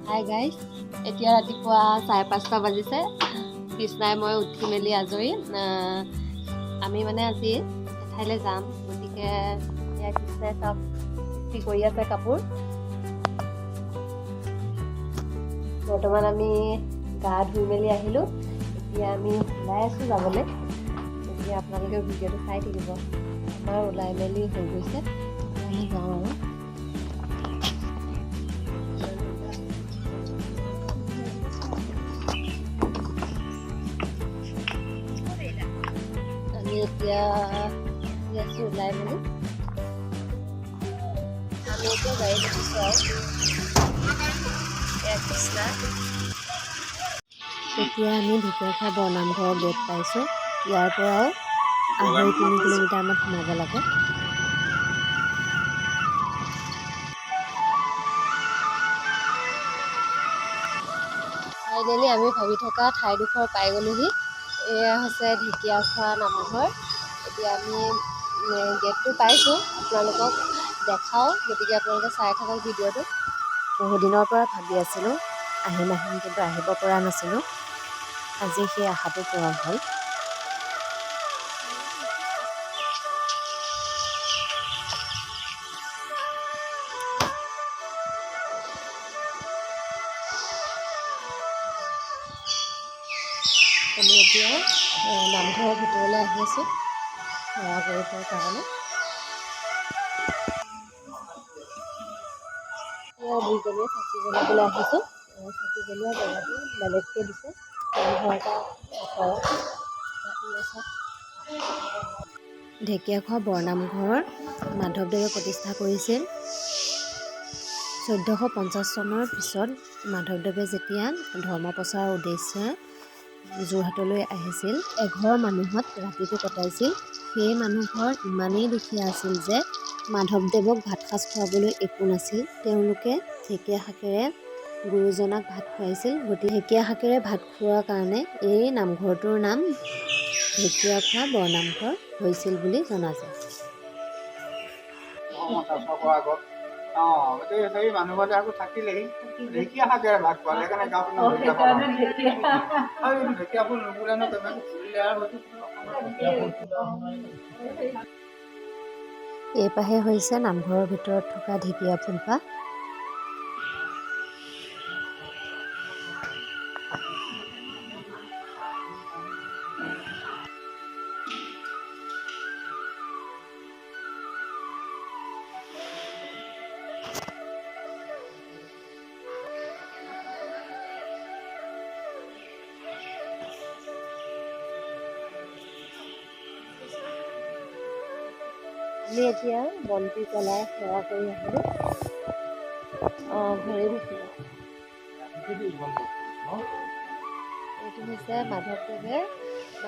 Hi guys, এতিয়া ৰাতিপুৱা 5:30 বাজিছে। কৃষ্ণাই মই উঠি মেলি আজৰি। আমি মানে আজি এঠাইলৈ যাম, গতিকে এতিয়া কৃষ্ণাই চব ইস্ত্ৰি কৰি আছে কাপোৰ। বৰ্তমান আমি গা ধুই মেলি আহিলোঁ। এতিয়া আমি ওলাই আছোঁ যাবলৈ। গতিকে আপোনালোকে ভিডিঅ'টো চাই থাকিব। আমাৰ ওলাই মেলি হৈ গৈছে, আমি যাওঁ আৰু। আমি এতিয়া আছোঁ ওলাই মেলি। আমি এতিয়া গাড়ী দেখিছোঁ আৰু কৃষ্ণা। এতিয়া আমি ঢেকীয়াখোৱা বৰনামঘৰৰ গেট পাইছোঁ। ইয়াৰ পৰাও 2.5-3 কিলোমিটাৰমান সোমাব লাগে। ফাইনেলি আমি ভাবি থকা ঠাইডোখৰ পাই গ'লোহি। এয়া হৈছে ঢেকীয়াখোৱা নামঘৰ। এতিয়া আমি গেটটো পাইছোঁ, আপোনালোকক দেখাওঁ। গতিকে আপোনালোকে চাই থাকক ভিডিঅ'টো। বহুদিনৰ পৰা ভাবি আছিলোঁ আহিম কিন্তু আহিব পৰা নাছিলোঁ। আজি সেই আশাটো পূৰণ হ'ল। আমি এতিয়া নামঘৰৰ ভিতৰলৈ আহি আছোঁ সেৱা কৰিবৰ কাৰণে। দুইজনীয়ে চাকি জ্বলাবলৈ আহিছোঁ। চাকি জ্বলোৱা জেগাটো বেলেগকৈ দিছে, নামঘৰৰ পৰা ওচৰত। ঢেকীয়াখোৱা বৰনামঘৰৰ মাধৱদেৱে প্ৰতিষ্ঠা কৰিছিল 1450 চনৰ পিছত। মাধৱদেৱে যেতিয়া ধৰ্ম প্ৰচাৰৰ উদ্দেশ্যে যোৰহাটলৈ আহিছিল, এঘৰ মানুহত ৰাতিটো কটাইছিল। সেই মানুহঘৰ ইমানেই দুখীয়া আছিল যে মাধৱদেৱক ভাত সাজ খুৱাবলৈ একো নাছিল। তেওঁলোকে ঢেকীয়া শাকেৰে গুৰুজনাক ভাত খুৱাইছিল। গতিকে ঢেকীয়া শাকেৰে ভাত খোৱাৰ কাৰণে এই নামঘৰটোৰ নাম ঢেকীয়াখোৱা বৰনামঘৰ হৈছিল বুলি জনা যায়। সেই মানুহতে আকৌ থাকিলেই ঢেকীয়া শাকেৰে ভাত খোৱালে, সেইকাৰণে গাঁওখনৰ ঢেকীয়া ফুল নুফুলে ন, ফুলিলে আৰু এইপাহে হৈছে নামঘৰৰ ভিতৰত থকা ঢেকীয়া ফুলপাহ। আমি এতিয়া বন্তি জ্বলাই সেৱা কৰি আহিলোঁ। ভৰি ধুইছিলোঁ। এইটো হৈছে মাধৱদেৱে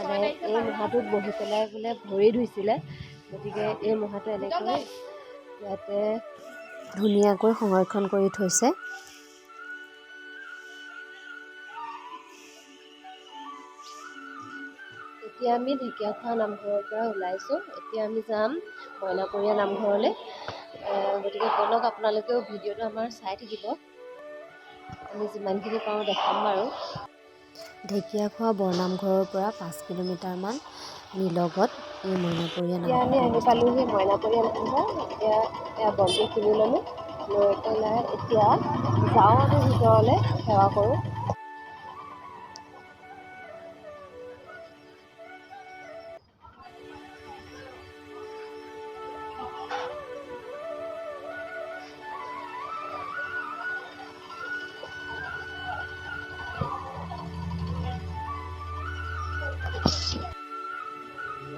মানে এই মহাটোত বহি পেলাই বোলে ভৰি ধুইছিলে। গতিকে এই মহাটো এনেকৈ ইয়াতে ধুনীয়াকৈ সংৰক্ষণ কৰি থৈছে। এতিয়া আমি ঢেকীয়াখোৱা নামঘৰৰ পৰা ওলাইছোঁ। এতিয়া আমি যাম মইনাপৰীয়া নামঘৰলৈ। গতিকে বলক আপোনালোকেও ভিডিঅ'টো আমাৰ চাই থাকিব। আমি যিমানখিনি পাৰোঁ দেখাম বাৰু। ঢেকীয়াখোৱা বৰনামঘৰৰ পৰা 5 কিলোমিটাৰমান নিলগত এই মইনাপৰীয়া নামঘৰ। এতিয়া আমি আহি পালোঁহি মইনাপৰীয়া নামঘৰ। এতিয়া বন্তি কিনি ল'লোঁ, লৈ পেলাই এতিয়া যাওঁ আমি ভিতৰলৈ সেৱা কৰোঁ।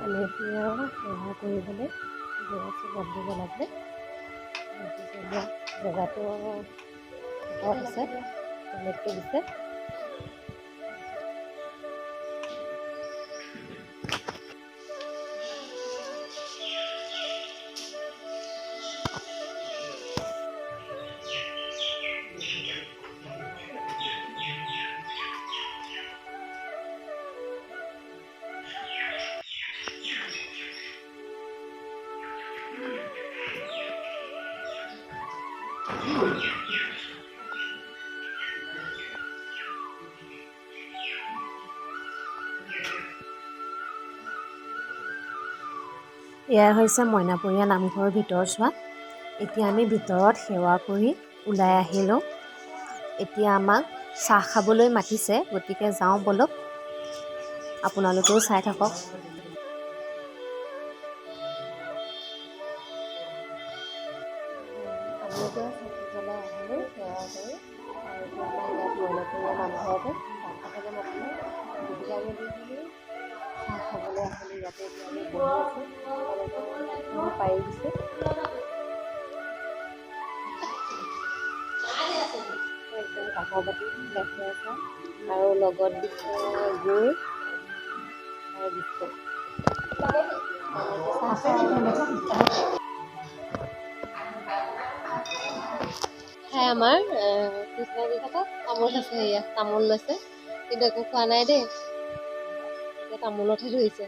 আমি এতিয়া সেৱা কৰিবলৈ গৈ আছোঁ বন্তি জ্বলাবলৈ। বন্তি জ্বলোৱা জেগাটো ভিতৰত আছে, বেলেগকৈ দিছে। এয়াই হৈছে মইনাপৰীয়া নামঘৰৰ ভিতৰ চোৱা। এতিয়া আমি ভিতৰত সেৱা কৰি ওলাই আহিলোঁ। এতিয়া আমাক চাহ খাবলৈ মাতিছে, গতিকে যাওঁ ব'লক, আপোনালোকেও চাই থাকক। আমি এতিয়া চাকি জ্বলাই আহিলোঁ সেৱা কৰি, আৰু এতিয়া আমাৰ ইয়াত মইনাপৰীয়া নামঘৰতে চাহ খাবলৈ মাতিলে, গতিকে আমি দুজনী চাহ খাবলৈ আহিলোঁ। ইয়াতে এতিয়া আমি বহি আছোঁ, কলগছৰ পাৰি দিছোঁ। একদম কাঁহৰ বাতি গাখীৰ চাহ আৰু লগত দিছে গুড় আৰু বিস্কুট। খাই আমাৰ কৃষ্ণগুৰি থকা তামোল আছে, সেয়া তামোল লৈছে, কিন্তু একো খোৱা নাই দেই, এতিয়া তামোলতহে ধৰিছে।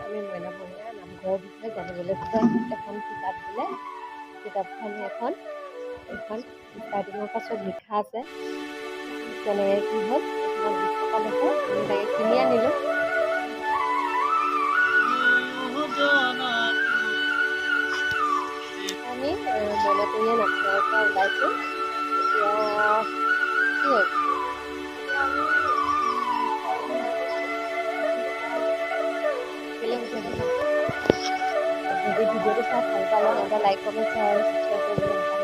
আমি মইনাপৰীয়া নামঘৰৰ বিষয়ে জানিবলৈ বিচৰা এখন কিতাপ দিলে, কিতাপখন এইখন ষ্টাৰ্টিঙৰ পৰা চব লিখা আছে, কেনেকৈ কি হ'ল। এইখনত 20 টকা লৈছে, আমি তাকে কিনি আনিলোঁ। আমি মইনাপৰীয়া নামঘৰৰ পৰা ওলাইছোঁ। এতিয়া কি হ'ল, যদি ভিডিঅ'টো চাই ভাল পালে তেন্তে লাইক, কমেণ্ট, শ্বেয়াৰ আৰু ছাবস্ক্ৰাইব কৰিবলৈ নাপাহৰিব।